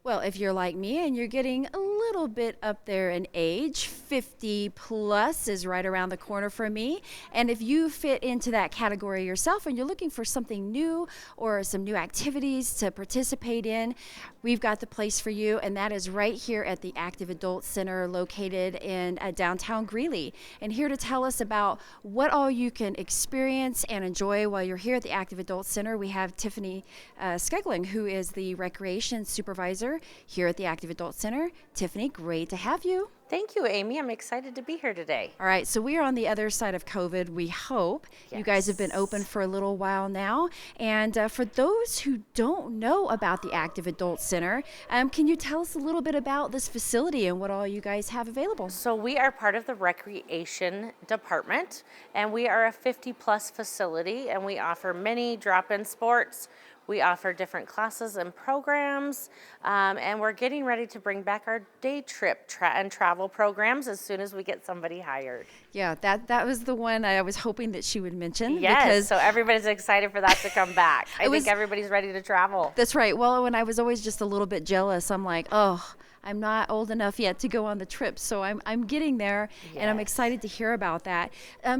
Well, if you're like me and you're getting a little bit up there in age, 50 plus is right around the corner for me. And if you fit into that category yourself and you're looking for something new or some new activities to participate in, we've got the place for you. And that is right here at the Active Adult Center located in downtown Greeley. And here to tell us about what all you can experience and enjoy while you're here at the Active Adult Center, we have Tiffany Skoglund, who is the Recreation Supervisor here at the Active Adult Center. Tiffany, great to have you. Thank you, Amy. I'm excited to be here today. All right, so we are on the other side of COVID, we hope. Yes. You guys have been open for a little while now. And for those who don't know about the Active Adult Center, can you tell us a little bit about this facility and what all you guys have available? So we are part of the recreation department, and we are a 50-plus facility, and we offer many drop-in sports. We offer different classes and programs, and we're getting ready to bring back our day trip and travel programs as soon as we get somebody hired. Yeah, that was the one I was hoping that she would mention. Yes, because so everybody's excited for that to come back. I think everybody's ready to travel. That's right. Well, when I was always just a little bit jealous, I'm like, oh, I'm not old enough yet to go on the trip, so I'm getting there, and I'm excited to hear about that.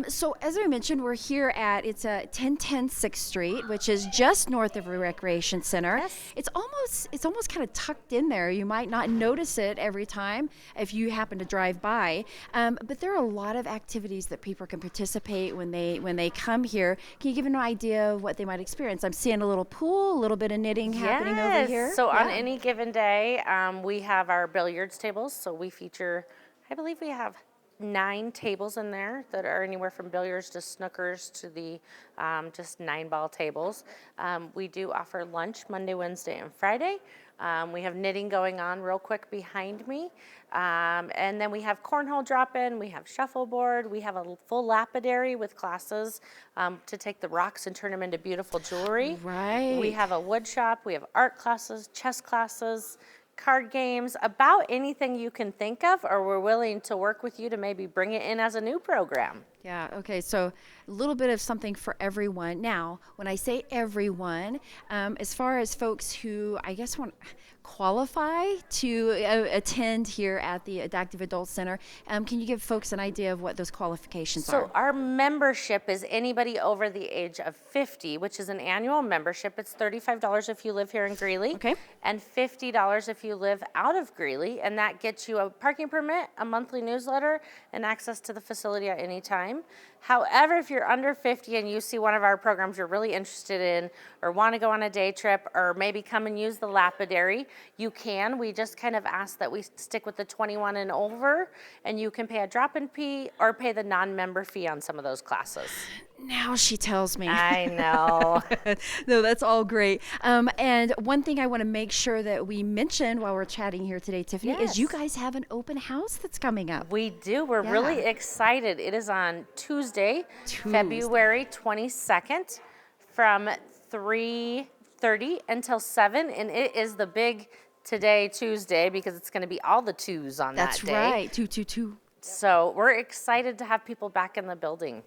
So as I mentioned, we're here at, it's 1010 6th Street, which is just north of the Recreation Center. Yes. It's almost kind of tucked in there. You might not notice it every time if you happen to drive by, but there are a lot of activities that people can participate when they come here. Can you give an idea of what they might experience? I'm seeing a little pool, a little bit of knitting happening over here. So on any given day, we have our billiards tables. So we feature, I believe we have 9 tables in there that are anywhere from billiards to snookers to the just 9-ball tables. We do offer lunch Monday, Wednesday, and Friday. We have knitting going on real quick behind me. And then we have cornhole drop-in, we have shuffleboard, we have a full lapidary with classes to take the rocks and turn them into beautiful jewelry. Right. We have a wood shop, we have art classes, chess classes, card games, about anything you can think of, or we're willing to work with you to maybe bring it in as a new program. Yeah, okay, so a little bit of something for everyone. Now, when I say everyone, as far as folks who, I guess, want qualify to attend here at the Active Adult Center, can you give folks an idea of what those qualifications are? So our membership is anybody over the age of 50, which is an annual membership. It's $35 if you live here in Greeley, Okay. and $50 if you live out of Greeley, and that gets you a parking permit, a monthly newsletter, and access to the facility at any time. However, if you're under 50 and you see one of our programs you're really interested in, or want to go on a day trip, or maybe come and use the lapidary, you can. We just kind of ask that we stick with the 21 and over, and you can pay a drop-in fee or pay the non-member fee on some of those classes. Now she tells me. I know. No, that's all great. And one thing I want to make sure that we mention while we're chatting here today, Tiffany, is you guys have an open house that's coming up. We do. We're really excited. It is on Tuesday, February 22nd from 3:30 until 7, and it is the big today Tuesday because it's going to be all the twos on that day. That's right, 222. So we're excited to have people back in the building.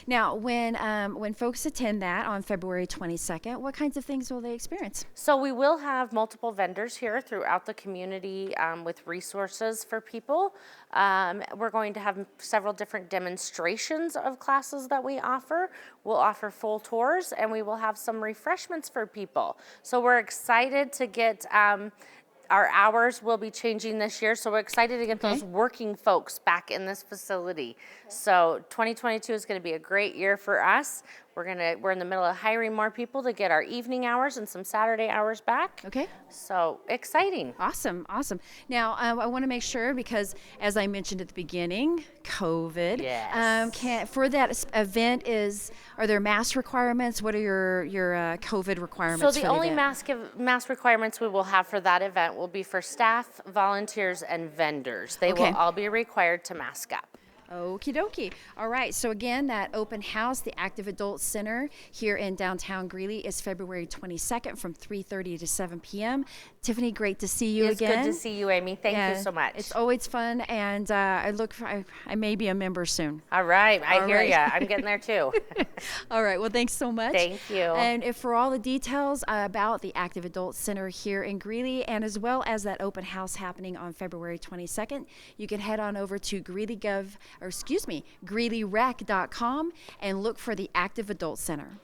Now, when folks attend that on February 22nd, what kinds of things will they experience? So we will have multiple vendors here throughout the community with resources for people. We're going to have several different demonstrations of classes that we offer. We'll offer full tours, and we will have some refreshments for people. So we're excited to get our hours will be changing this year, so we're excited to get those working folks back in this facility. So 2022 is going to be a great year for us. We're in the middle of hiring more people to get our evening hours and some Saturday hours back. Okay. So exciting. Awesome. Now, I want to make sure, because as I mentioned at the beginning, COVID. Yes. For that event, are there mask requirements? What are your COVID requirements? So the for only event? mask requirements we will have for that event will be for staff, volunteers, and vendors. They will all be required to mask up. Okie dokie. All right. So again, that open house, the Active Adult Center here in downtown Greeley, is February 22nd from 3:30 to 7 p.m. Tiffany, great to see you It's again. good to see you, Amy. Thank you so much. It's always fun, and I may be a member soon. All right. I hear right. ya. I'm getting there too. All right. Well, thanks so much. Thank you. And if for all the details about the Active Adult Center here in Greeley, and as well as that open house happening on February 22nd, you can head on over to GreeleyRec.com and look for the Active Adult Center.